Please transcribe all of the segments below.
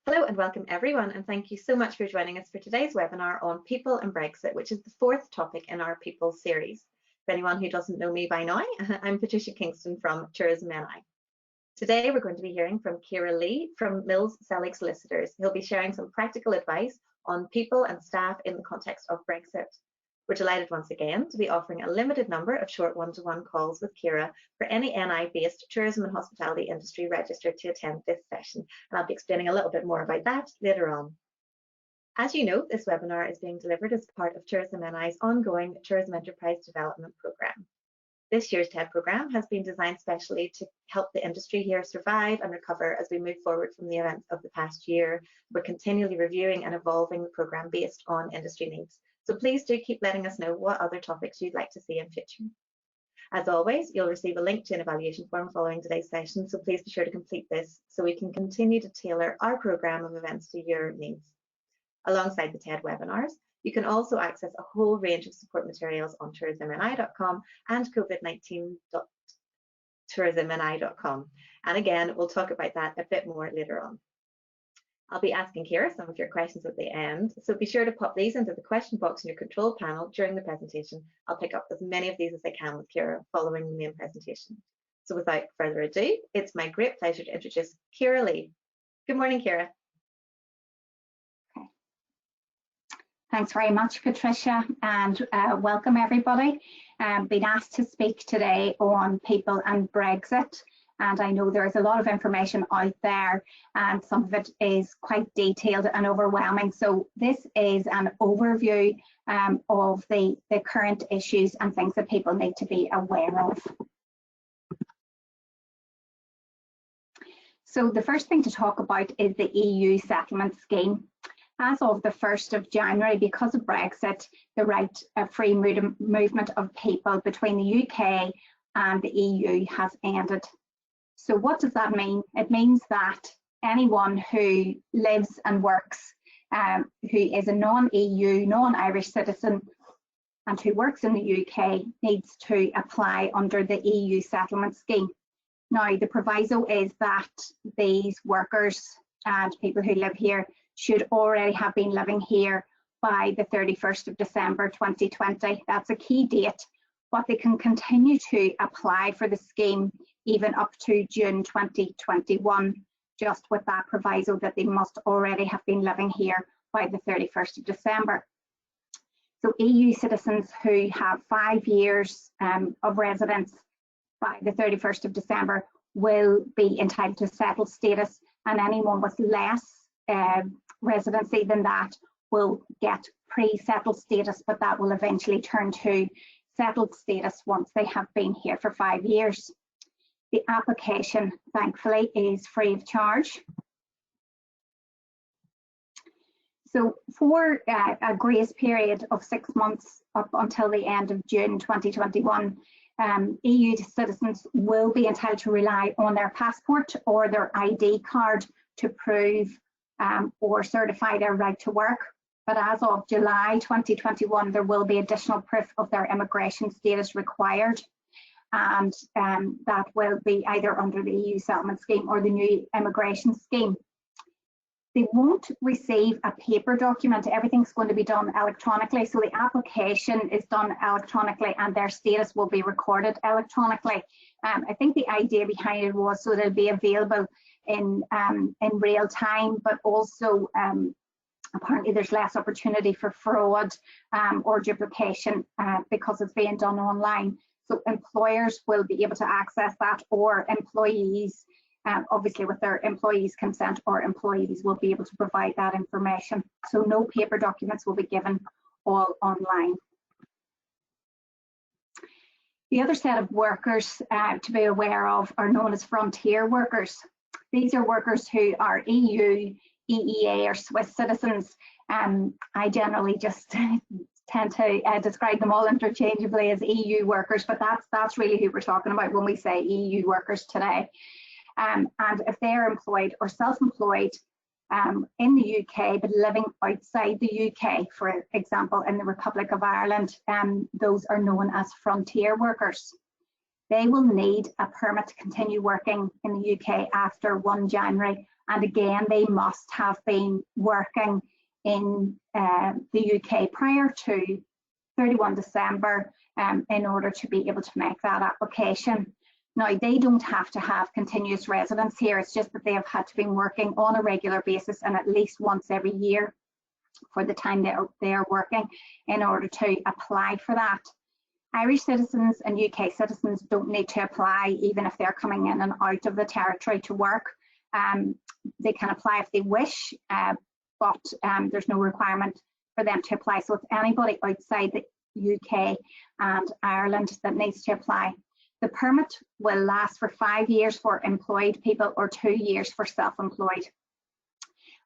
Hello and welcome everyone, and thank you so much for joining us for today's webinar on People and Brexit, which is the fourth topic in our People series. For anyone who doesn't know me by now, I'm Patricia Kingston from Tourism NI. Today we're going to be hearing from Kiera from Selig Solicitors. He'll be sharing some practical advice on people and staff in the context of Brexit. We're delighted once again to be offering a limited number of short one-to-one calls with Kiera for any NI-based tourism and hospitality industry registered to attend this session, and I'll be explaining a little bit more about that later on. As you know, this webinar is being delivered as part of Tourism NI's ongoing Tourism Enterprise Development Programme. This year's TED programme has been designed specially to help the industry here survive and recover as we move forward from the events of the past year. We're continually reviewing and evolving the programme based on industry needs. So please do keep letting us know what other topics you'd like to see in future. As always, you'll receive a link to an evaluation form following today's session, so please be sure to complete this so we can continue to tailor our programme of events to your needs. Alongside the TED webinars, you can also access a whole range of support materials on tourismni.com and covid19.tourismni.com. And again, we'll talk about that a bit more later on. I'll be asking Kiera some of your questions at the end, so be sure to pop these into the question box in your control panel during the presentation. I'll pick up as many of these as I can with Kiera following the main presentation. So without further ado, it's my great pleasure to introduce Kiera Lee. Good morning, Kiera. Okay. Thanks very much, Patricia, and welcome everybody. Been asked to speak today on people and Brexit. And I know there is a lot of information out there and some of it is quite detailed and overwhelming. So this is an overview of the current issues and things that people need to be aware of. So the first thing to talk about is the EU settlement scheme. As of the 1st of January, because of Brexit, the right of free movement of people between the UK and the EU has ended. So what does that mean? It means that anyone who lives and works, who is a non-EU, non-Irish citizen and who works in the UK needs to apply under the EU settlement scheme. Now, the proviso is that these workers and people who live here should already have been living here by the 31st of December 2020. That's a key date, but they can continue to apply for the scheme even up to June 2021, just with that proviso that they must already have been living here by the 31st of December. So EU citizens who have 5 years of residence by the 31st of December will be entitled to settled status, and anyone with less residency than that will get pre-settled status, but that will eventually turn to settled status once they have been here for 5 years. The application, thankfully, is free of charge. So for a grace period of 6 months up until the end of June 2021, EU citizens will be entitled to rely on their passport or their ID card to prove or certify their right to work. But as of July 2021, there will be additional proof of their immigration status required. And that will be either under the EU settlement scheme or the new immigration scheme. They won't receive a paper document. Everything's going to be done electronically. So the application is done electronically and their status will be recorded electronically. I think the idea behind it was so that it'll be available in real time, but also apparently there's less opportunity for fraud or duplication because it's being done online. So employers will be able to access that, or employees, obviously with their employees' consent, or employees will be able to provide that information. So no paper documents will be given, all online. The other set of workers to be aware of are known as frontier workers. These are workers who are EU, EEA or Swiss citizens. I generally just tend to describe them all interchangeably as EU workers, but that's really who we're talking about when we say EU workers today. And if they're employed or self-employed in the UK but living outside the UK, for example in the Republic of Ireland, those are known as frontier workers. They will need a permit to continue working in the UK after 1 January And again, they must have been working in the UK prior to 31 December in order to be able to make that application. Now, they don't have to have continuous residence here. It's just that they have had to be working on a regular basis and at least once every year for the time they are working in order to apply for that. Irish citizens and UK citizens don't need to apply even if they're coming in and out of the territory to work. They can apply if they wish, but there's no requirement for them to apply. So it's anybody outside the UK and Ireland that needs to apply. The permit will last for 5 years for employed people or 2 years for self-employed.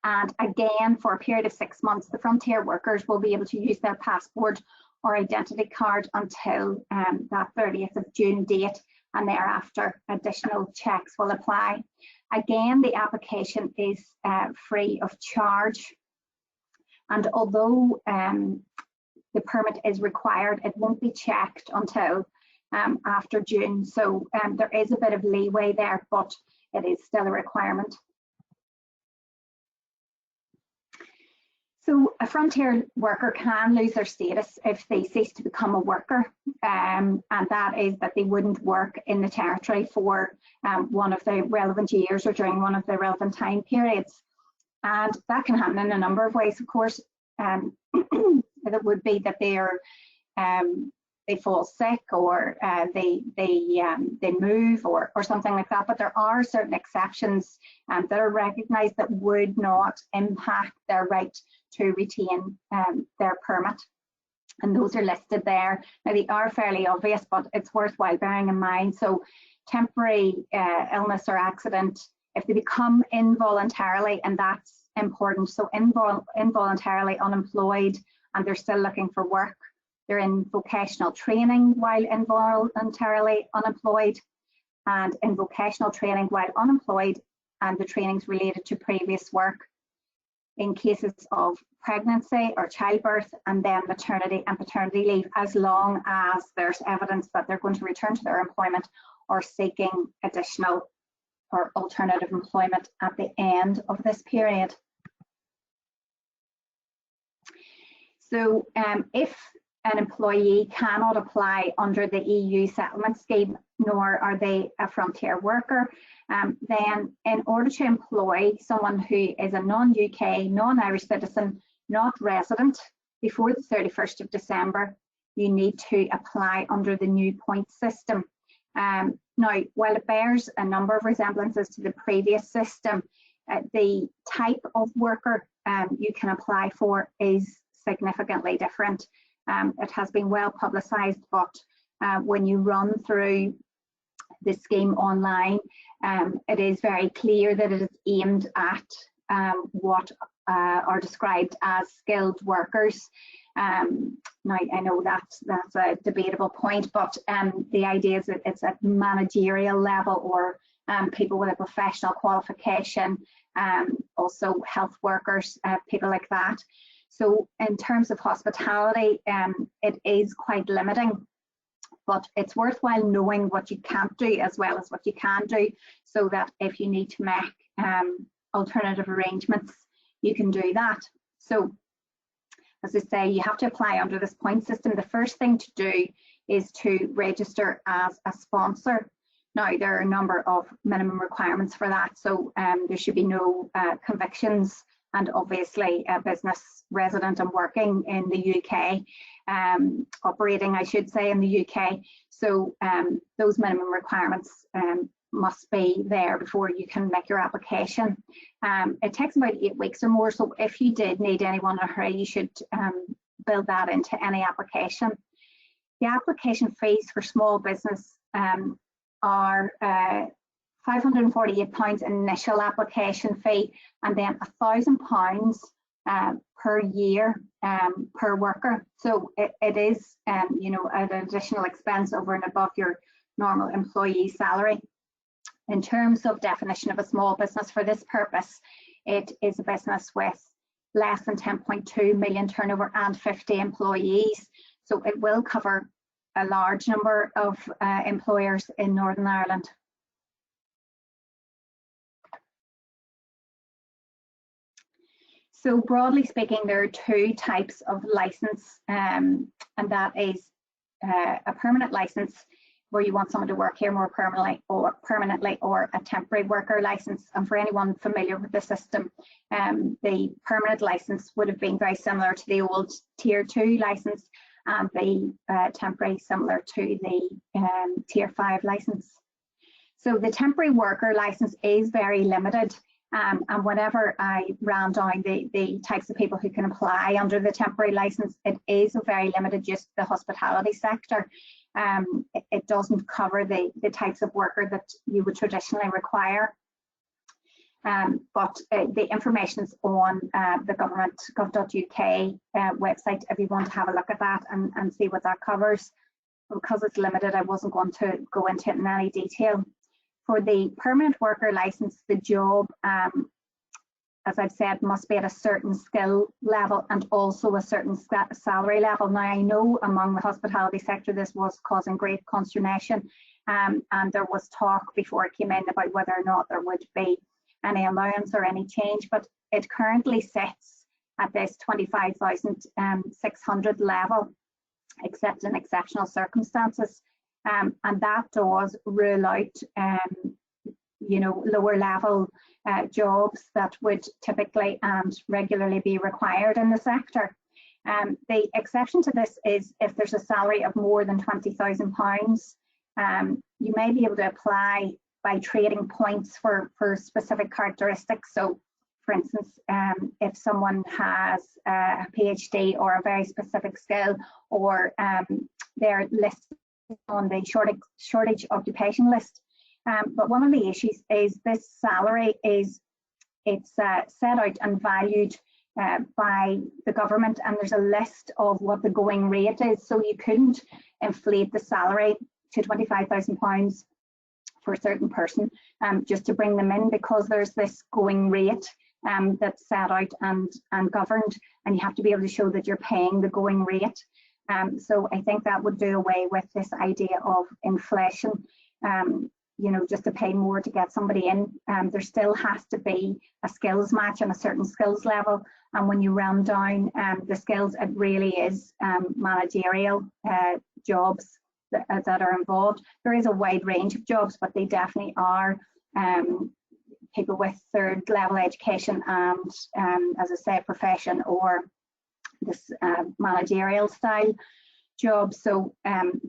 And again, for a period of 6 months, the frontier workers will be able to use their passport or identity card until that 30th of June date, and thereafter additional checks will apply. Again, the application is free of charge, and although the permit is required, it won't be checked until after June. So there is a bit of leeway there, but it is still a requirement. So a frontier worker can lose their status if they cease to become a worker, and that is that they wouldn't work in the territory for one of the relevant years or during one of the relevant time periods. And that can happen in a number of ways, of course. It would be that they fall sick, or they move, or something like that. But there are certain exceptions that are recognised that would not impact their right to retain their permit, and those are listed there. Now, they are fairly obvious, but it's worthwhile bearing in mind. So temporary illness or accident, if they become involuntarily, and that's important, so involuntarily unemployed and they're still looking for work, they're in vocational training while involuntarily unemployed, and in vocational training while unemployed, and the training's related to previous work, in cases of pregnancy or childbirth, and then maternity and paternity leave, as long as there's evidence that they're going to return to their employment or seeking additional or alternative employment at the end of this period. So if an employee cannot apply under the EU settlement scheme, nor are they a frontier worker, then in order to employ someone who is a non-UK, non-Irish citizen, not resident, before the 31st of December, you need to apply under the new point system. Now, while it bears a number of resemblances to the previous system, the type of worker you can apply for is significantly different. It has been well publicised, but when you run through the scheme online, it is very clear that it is aimed at what are described as skilled workers. Now, I know that's a debatable point, but the idea is that it's at managerial level, or people with a professional qualification, also health workers, people like that. So in terms of hospitality, it is quite limiting, but it's worthwhile knowing what you can't do as well as what you can do, so that if you need to make alternative arrangements, you can do that. So as I say, you have to apply under this point system. The first thing to do is to register as a sponsor. Now, there are a number of minimum requirements for that, so there should be no convictions, and obviously a business resident and working in the UK, operating, I should say, in the UK. So those minimum requirements must be there before you can make your application. It takes about 8 weeks or more, so if you did need anyone in a hurry, you should build that into any application. The application fees for small business are £548 initial application fee, and then £1,000 per year per worker. So it is, you know, an additional expense over and above your normal employee salary. In terms of definition of a small business for this purpose, it is a business with less than 10.2 million turnover and 50 employees. So it will cover a large number of employers in Northern Ireland. So broadly speaking, there are two types of license, and that is a permanent license where you want someone to work here more permanently, or a temporary worker license. And for anyone familiar with the system, the permanent license would have been very similar to the old Tier 2 license, and the temporary similar to the Tier 5 license. So the temporary worker license is very limited. And whenever I ran down the types of people who can apply under the temporary license, it is a very limited, just the hospitality sector. It doesn't cover the types of worker that you would traditionally require. But the information is on the government gov.uk website if you want to have a look at that and see what that covers. Because it's limited, I wasn't going to go into it in any detail. For the permanent worker license, the job, as I've said, must be at a certain skill level and also a certain salary level. Now, I know among the hospitality sector this was causing great consternation, and there was talk before it came in about whether or not there would be any allowance or any change, but it currently sits at this 25,600 level, except in exceptional circumstances. And that does rule out, you know, lower level jobs that would typically and regularly be required in the sector. The exception to this is if there's a salary of more than £20,000, you may be able to apply by trading points for specific characteristics. So, for instance, if someone has a PhD or a very specific skill, or they're listed on the shortage occupation list. But one of the issues is this salary is set out and valued by the government, and there's a list of what the going rate is. So you couldn't inflate the salary to £25,000 for a certain person just to bring them in, because there's this going rate that's set out and governed, and you have to be able to show that you're paying the going rate. So I think that would do away with this idea of inflation, you know, just to pay more to get somebody in. There still has to be a skills match and a certain skills level. And when you run down the skills, it really is managerial jobs that are involved. There is a wide range of jobs, but they definitely are people with third level education and, as I say, profession or this managerial style jobs, so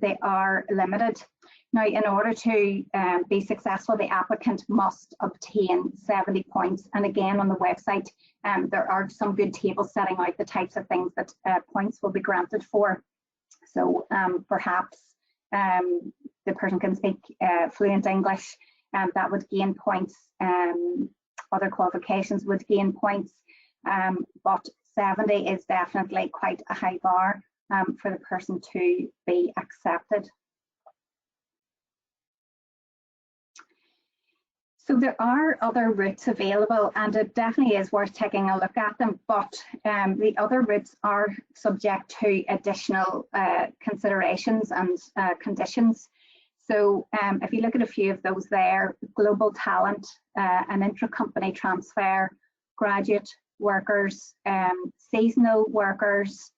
they are limited. Now, in order to be successful, the applicant must obtain 70 points, and again on the website there are some good tables setting out the types of things that points will be granted for. So perhaps the person can speak fluent English, that would gain points. Other qualifications would gain points, but 70 is definitely quite a high bar for the person to be accepted. So there are other routes available, and it definitely is worth taking a look at them, but the other routes are subject to additional considerations and conditions. So if you look at a few of those there, global talent, an intra-company transfer, graduate workers, seasonal workers,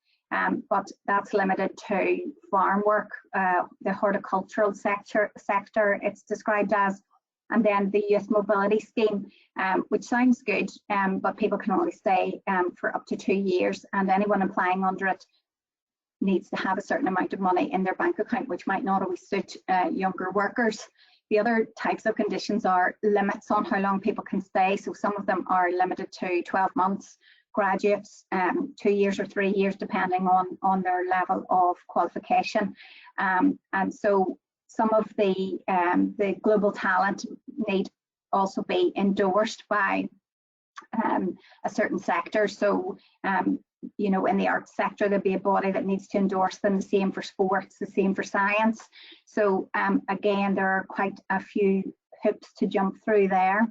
but that's limited to farm work, the horticultural sector it's described as, and then the youth mobility scheme, which sounds good, but people can only stay for up to 2 years, and anyone applying under it needs to have a certain amount of money in their bank account, which might not always suit younger workers. The other types of conditions are limits on how long people can stay. So some of them are limited to 12 months, graduates 2 years or 3 years, depending on their level of qualification. And so some of the global talent need also be endorsed by a certain sector. So you know, in the arts sector, there'll be a body that needs to endorse them, the same for sports, the same for science. So again, there are quite a few hoops to jump through there.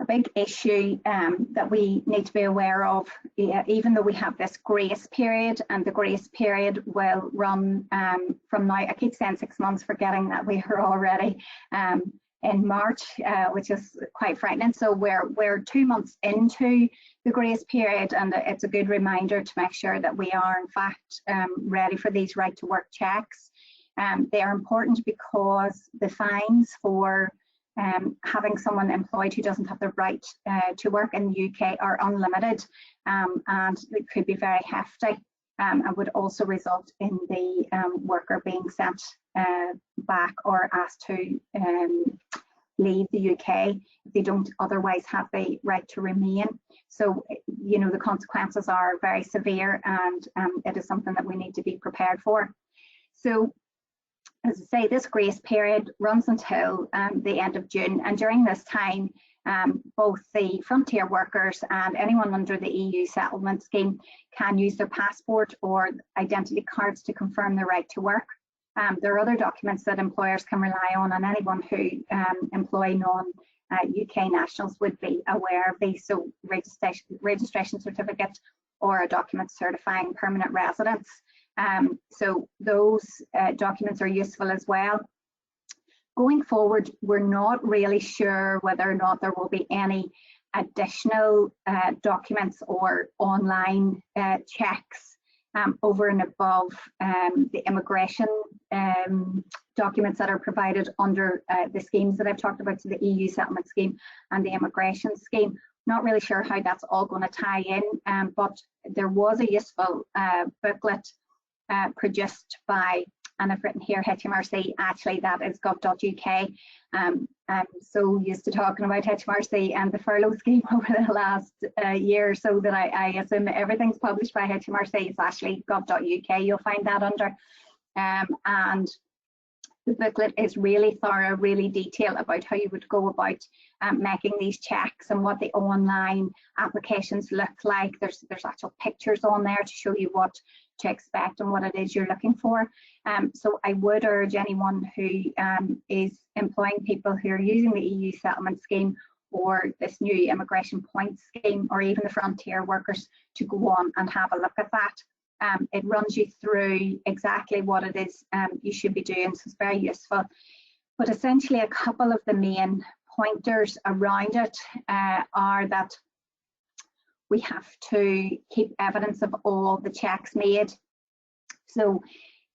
A big issue that we need to be aware of, even though we have this grace period, and the grace period will run from now, I keep saying 6 months, forgetting that we are already in March, which is quite frightening. So we're 2 months into the grace period, and it's a good reminder to make sure that we are in fact ready for these right to work checks. They are important because the fines for having someone employed who doesn't have the right to work in the UK are unlimited, and it could be very hefty, and would also result in the worker being sent back or asked to leave the UK if they don't otherwise have the right to remain. So, you know, the consequences are very severe, and it is something that we need to be prepared for. So, as I say, this grace period runs until the end of June, and during this time, both the frontier workers and anyone under the EU settlement scheme can use their passport or identity cards to confirm their right to work. There are other documents that employers can rely on, and anyone who employ non-UK nationals would be aware of these, so registration certificate or a document certifying permanent residence. So those documents are useful as well. Going forward, we're not really sure whether or not there will be any additional documents or online checks over and above the immigration documents that are provided under the schemes that I've talked about, so the EU settlement scheme and the immigration scheme. Not really sure how that's all going to tie in, but there was a useful booklet produced by, and I've written here HMRC, actually that is gov.uk. I'm so used to talking about HMRC and the furlough scheme over the last year or so that I assume everything's published by HMRC. It's actually gov.uk, you'll find that under. And the booklet is really thorough, really detailed about how you would go about making these checks and what the online applications look like. There's actual pictures on there to show you what to expect and what it is you're looking for. So I would urge anyone who is employing people who are using the EU settlement scheme or this new immigration points scheme, or even the frontier workers, to go on and have a look at that. It runs you through exactly what it is you should be doing, so it's very useful. But essentially a couple of the main pointers around it are that we have to keep evidence of all the checks made. So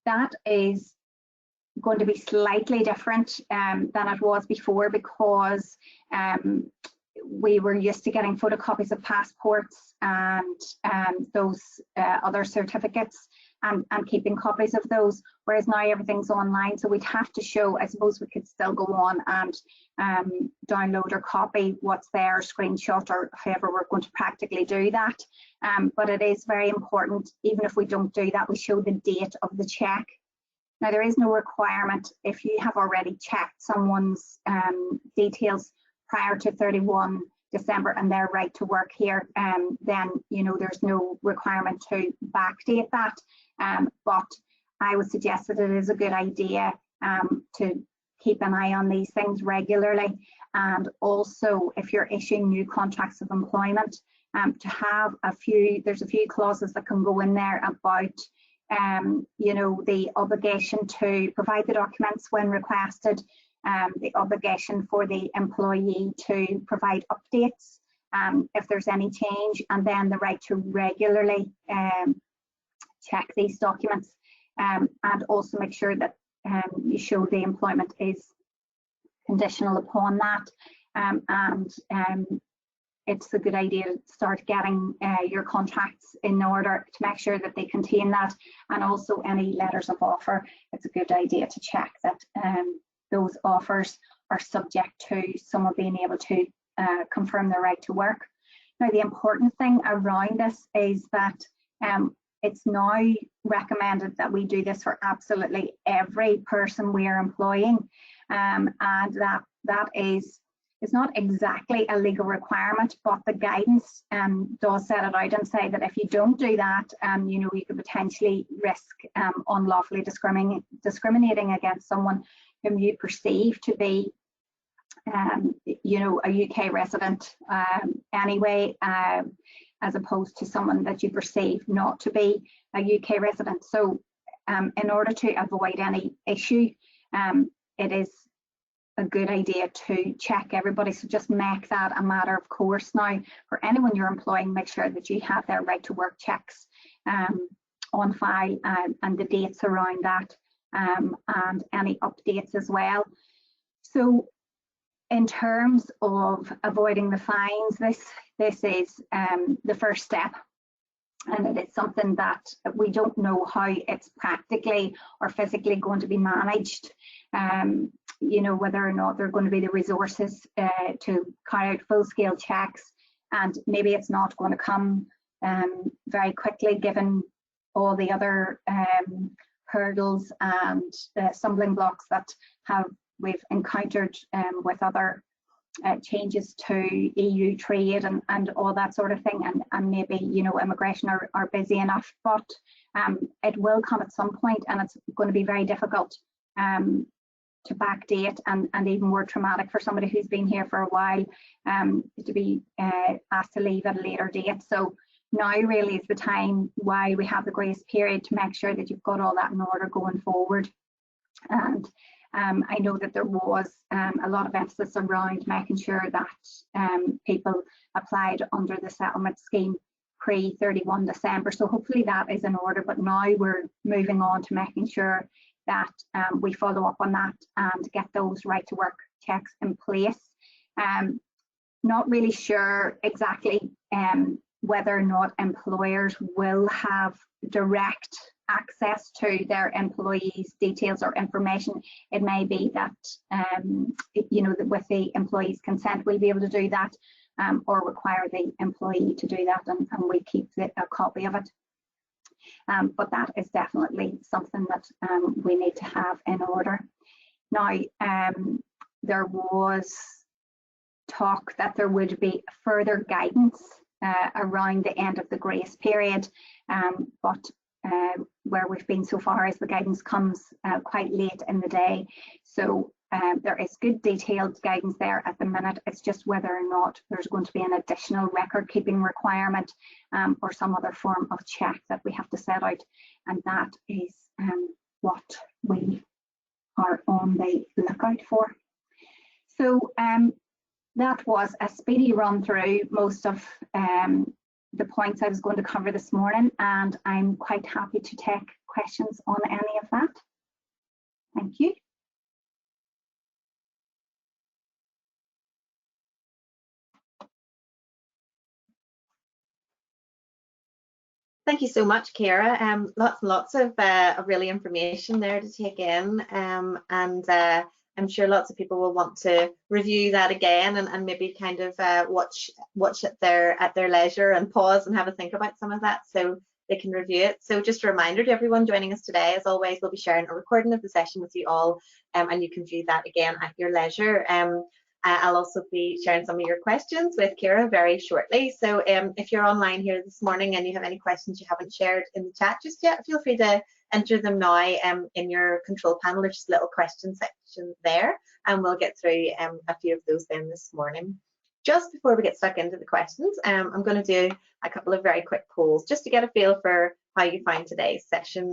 that is going to be slightly different than it was before, because we were used to getting photocopies of passports and those other certificates and keeping copies of those, whereas now everything's online. So we'd have to show, I suppose we could still go on and download or copy what's there, screenshot, or however we're going to practically do that. But it is very important, even if we don't do that, we show the date of the check. Now, there is no requirement if you have already checked someone's details prior to 31 December and their right to work here, then you know there's no requirement to backdate that. But I would suggest that it is a good idea to keep an eye on these things regularly, and also if you're issuing new contracts of employment, to have there's a few clauses that can go in there about you know, the obligation to provide the documents when requested, the obligation for the employee to provide updates if there's any change, and then the right to regularly check these documents, and also make sure that you show the employment is conditional upon that, and it's a good idea to start getting your contracts in order to make sure that they contain that, and also any letters of offer. It's a good idea to check that those offers are subject to someone being able to confirm their right to work. Now, the important thing around this is that it's now recommended that we do this for absolutely every person we are employing, and that is, it's not exactly a legal requirement, but the guidance does set it out and say that if you don't do that, you know, you could potentially risk unlawfully discriminating against someone whom you perceive to be, you know, a UK resident anyway, as opposed to someone that you perceive not to be a UK resident. So in order to avoid any issue, it is a good idea to check everybody. So just make that a matter of course now. For anyone you're employing, make sure that you have their right to work checks on file, and the dates around that, and any updates as well. So in terms of avoiding the fines, this is the first step, and it is something that we don't know how it's practically or physically going to be managed. You know, whether or not there are going to be the resources to carry out full-scale checks, and maybe it's not going to come very quickly given all the other hurdles and stumbling blocks that we've encountered with other changes to EU trade and all that sort of thing, and maybe, you know, immigration are busy enough, but it will come at some point, and it's going to be very difficult to backdate, and even more traumatic for somebody who's been here for a while to be asked to leave at a later date. So now really is the time, while we have the grace period, to make sure that you've got all that in order going forward. And I know that there was a lot of emphasis around making sure that people applied under the settlement scheme pre-31 December. So hopefully that is in order, but now we're moving on to making sure that we follow up on that and get those right to work checks in place. Not really sure exactly whether or not employers will have direct access to their employees' details or information. It may be that, you know, with the employee's consent, we'll be able to do that, or require the employee to do that, and we keep a copy of it. But that is definitely something that we need to have in order. Now, there was talk that there would be further guidance around the end of the grace period, but where we've been so far is the guidance comes quite late in the day. So there is good detailed guidance there at the minute. It's just whether or not there's going to be an additional record keeping requirement or some other form of check that we have to set out, and that is what we are on the lookout for. So that was a speedy run through most of the points I was going to cover this morning, and I'm quite happy to take questions on any of that. Thank you. Thank you so much, Kiera. Lots and lots of really information there to take in, and I'm sure lots of people will want to review that again and maybe kind of watch at their leisure and pause and have a think about some of that so they can review it. So just a reminder to everyone joining us today, as always, we'll be sharing a recording of the session with you all, and you can view that again at your leisure. I'll also be sharing some of your questions with Kiera very shortly. So if you're online here this morning and you have any questions you haven't shared in the chat just yet, feel free to enter them now in your control panel. There's just a little question section there, and we'll get through a few of those then this morning. Just before we get stuck into the questions, I'm going to do a couple of very quick polls just to get a feel for how you find today's session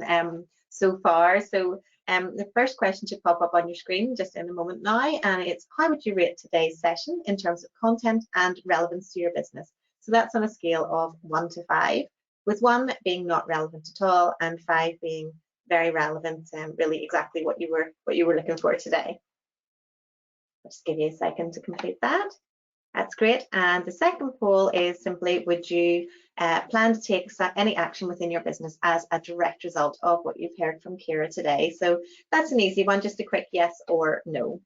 so far. So the first question should pop up on your screen just in a moment now, and it's how would you rate today's session in terms of content and relevance to your business? So that's on a scale of 1 to 5, with 1 being not relevant at all and 5 being very relevant and really exactly what you were looking for today. I'll just give you a second to complete that. That's great. And the second poll is simply, would you plan to take any action within your business as a direct result of what you've heard from Kiera today? So that's an easy one, just a quick yes or no.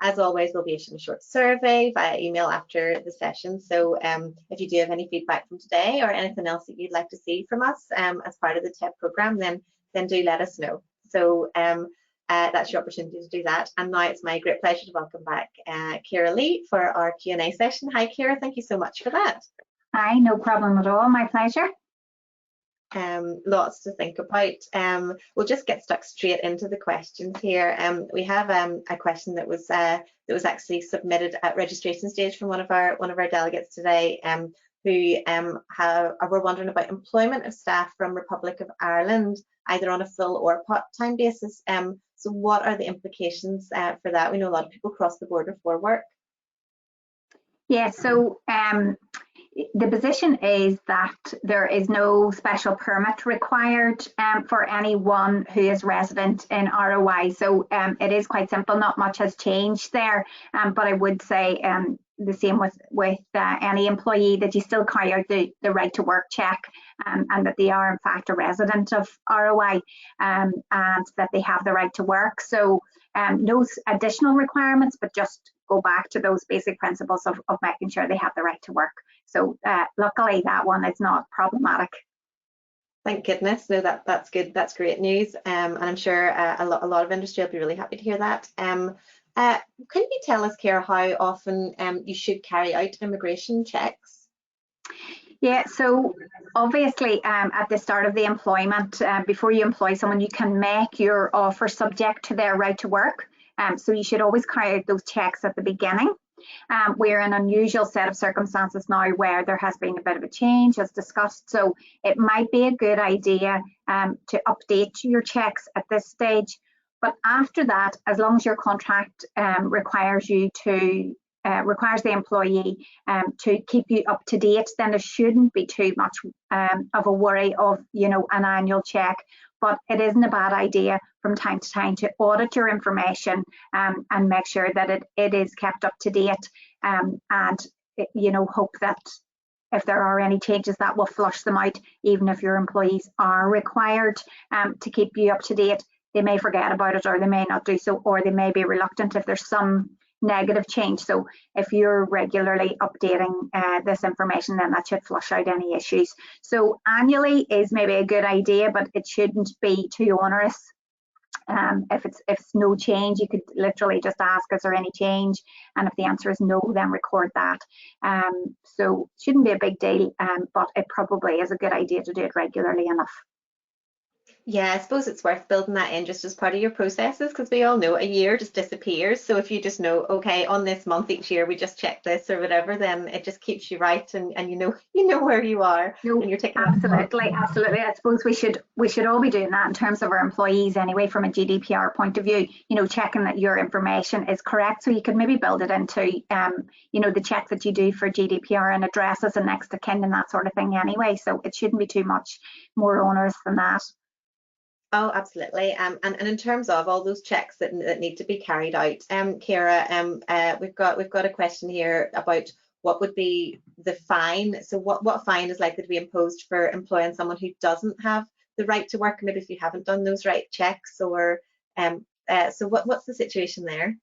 As always, we'll be issuing a short survey via email after the session. So if you do have any feedback from today or anything else that you'd like to see from us as part of the TED program, then do let us know. So that's your opportunity to do that. And now it's my great pleasure to welcome back Kiera Lee for our Q&A session. Hi, Kiera. Thank you so much for that. Hi, no problem at all. My pleasure. Lots to think about. We'll just get stuck straight into the questions here. We have a question that was actually submitted at registration stage from one of our delegates today, who were wondering about employment of staff from Republic of Ireland, either on a full or part-time basis. So what are the implications for that? We know a lot of people cross the border for work. Yeah, so the position is that there is no special permit required for anyone who is resident in ROI. So it is quite simple, not much has changed there. But I would say the same with any employee, that you still carry out the right to work check, and that they are in fact a resident of ROI, and that they have the right to work. So no additional requirements, but just go back to those basic principles of making sure they have the right to work. So luckily that one is not problematic. Thank goodness. No, that's good. That's great news. And I'm sure a lot of industry will be really happy to hear that. Can you tell us, Kiera, how often you should carry out immigration checks? Yeah, so obviously at the start of the employment, before you employ someone, you can make your offer subject to their right to work. So you should always carry out those checks at the beginning. We're in an unusual set of circumstances now where there has been a bit of a change, as discussed. So it might be a good idea to update your checks at this stage. But after that, as long as your contract requires the employee to keep you up to date, then there shouldn't be too much of a worry of, an annual check. But it isn't a bad idea from time to time to audit your information and make sure that it is kept up to date, and hope that if there are any changes, that will flush them out. Even if your employees are required to keep you up to date, they may forget about it, or they may not do so, or they may be reluctant if there's some negative change. So if you're regularly updating this information, then that should flush out any issues. So annually is maybe a good idea, but it shouldn't be too onerous. If it's no change, you could literally just ask, is there any change? And if the answer is no, then record that. So it shouldn't be a big deal, but it probably is a good idea to do it regularly enough. Yeah, I suppose it's worth building that in just as part of your processes, because we all know a year just disappears. So if you just know, okay, on this month each year we just check this or whatever, then it just keeps you right, and you know where you are. No, and you're taking absolutely. I suppose we should all be doing that in terms of our employees anyway, from a GDPR point of view. Checking that your information is correct. So you could maybe build it into the check that you do for GDPR and addresses and next of kin and that sort of thing anyway. So it shouldn't be too much more onerous than that. Oh, absolutely. And in terms of all those checks that need to be carried out, Kiera, we've got a question here about what would be the fine. So what fine is likely to be imposed for employing someone who doesn't have the right to work, maybe if you haven't done those right checks, or so what's the situation there?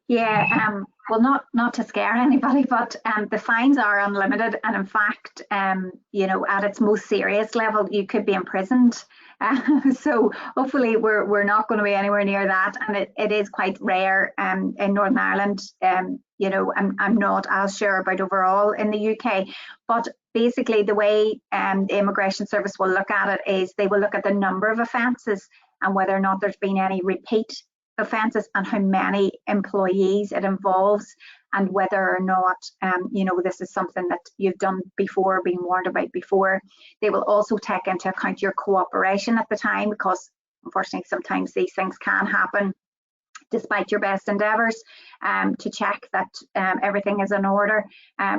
Yeah, well, not to scare anybody, but the fines are unlimited, and in fact, at its most serious level, you could be imprisoned. So hopefully, we're not going to be anywhere near that, and it is quite rare in Northern Ireland. I'm not as sure about overall in the UK, but basically, the way the Immigration Service will look at it is they will look at the number of offences and whether or not there's been any repeat offences and how many employees it involves, and whether or not this is something that you've done before, been warned about before. They will also take into account your cooperation at the time, because unfortunately sometimes these things can happen despite your best endeavours, to check that everything is in order.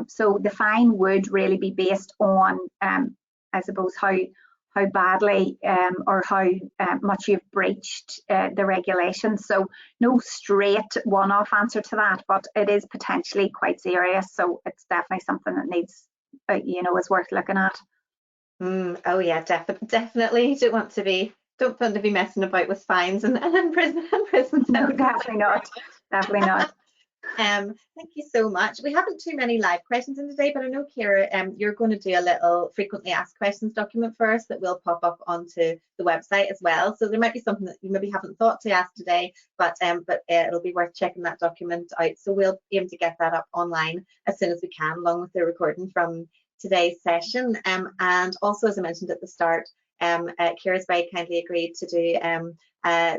So the fine would really be based on I suppose how badly or how much you've breached the regulations. So no straight one-off answer to that, but it is potentially quite serious. So it's definitely something that needs, is worth looking at. Oh yeah, definitely. You don't want to be messing about with fines and prison. No, definitely not. Definitely not. Thank you so much. We haven't too many live questions in today, but I know, Kiera, you're going to do a little frequently asked questions document for us that will pop up onto the website as well. So there might be something that you maybe haven't thought to ask today, but it'll be worth checking that document out. So we'll aim to get that up online as soon as we can, along with the recording from today's session. And also, as I mentioned at the start, Kiera's very kindly agreed to do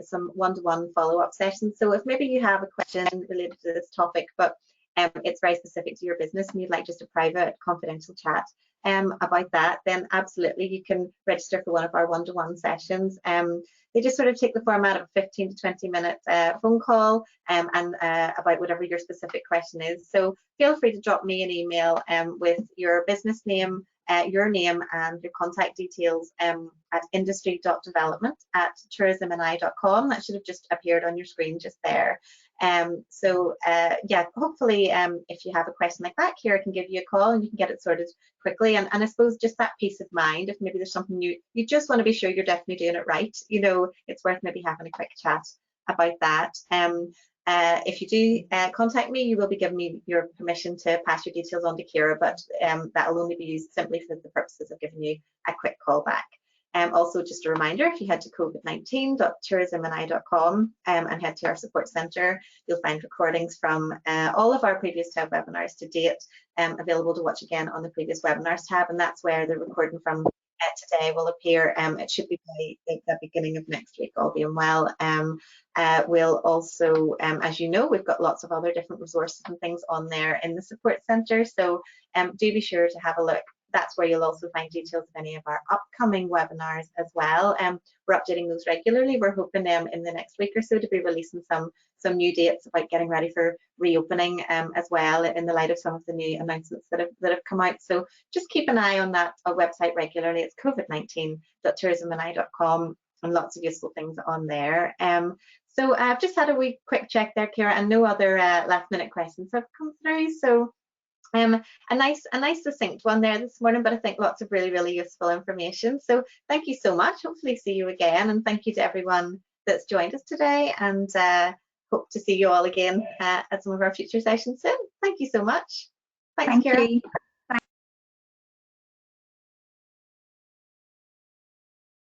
some one-to-one follow-up sessions. So if maybe you have a question related to this topic, but it's very specific to your business and you'd like just a private confidential chat, about that, then absolutely you can register for one of our one-to-one sessions. They just sort of take the format of a 15 to 20 minute phone call and about whatever your specific question is. So feel free to drop me an email with your business name, your name and your contact details at industry.development@tourismni.com. That should have just appeared on your screen just there. Yeah, hopefully if you have a question like that, Kiera can give you a call and you can get it sorted quickly. And I suppose just that peace of mind, if maybe there's something you just want to be sure you're definitely doing it right, you know, it's worth maybe having a quick chat about that. If you do contact me, you will be giving me your permission to pass your details on to Kiera, but that will only be used simply for the purposes of giving you a quick call back. Also, just a reminder, if you head to covid19.tourismni.com and head to our support centre, you'll find recordings from all of our previous tab webinars to date available to watch again on the previous webinars tab, and that's where the recording from today will appear. It should be by the beginning of next week, all being well. We'll also, as you know, we've got lots of other different resources and things on there in the support centre, so do be sure to have a look. That's where you'll also find details of any of our upcoming webinars as well. We're updating those regularly. We're hoping in the next week or so to be releasing some new dates about getting ready for reopening as well, in the light of some of the new announcements that have come out. So just keep an eye on that website regularly. It's covid19.tourismni.com, and lots of useful things on there. So I've just had a wee quick check there, Kiera, and no other last minute questions have come through. So a nice succinct one there this morning, but I think lots of really useful information. So thank you so much. Hopefully see you again, and thank you to everyone that's joined us today, and hope to see you all again at some of our future sessions soon. Thank you so much. Thanks, Kiera. Thank you.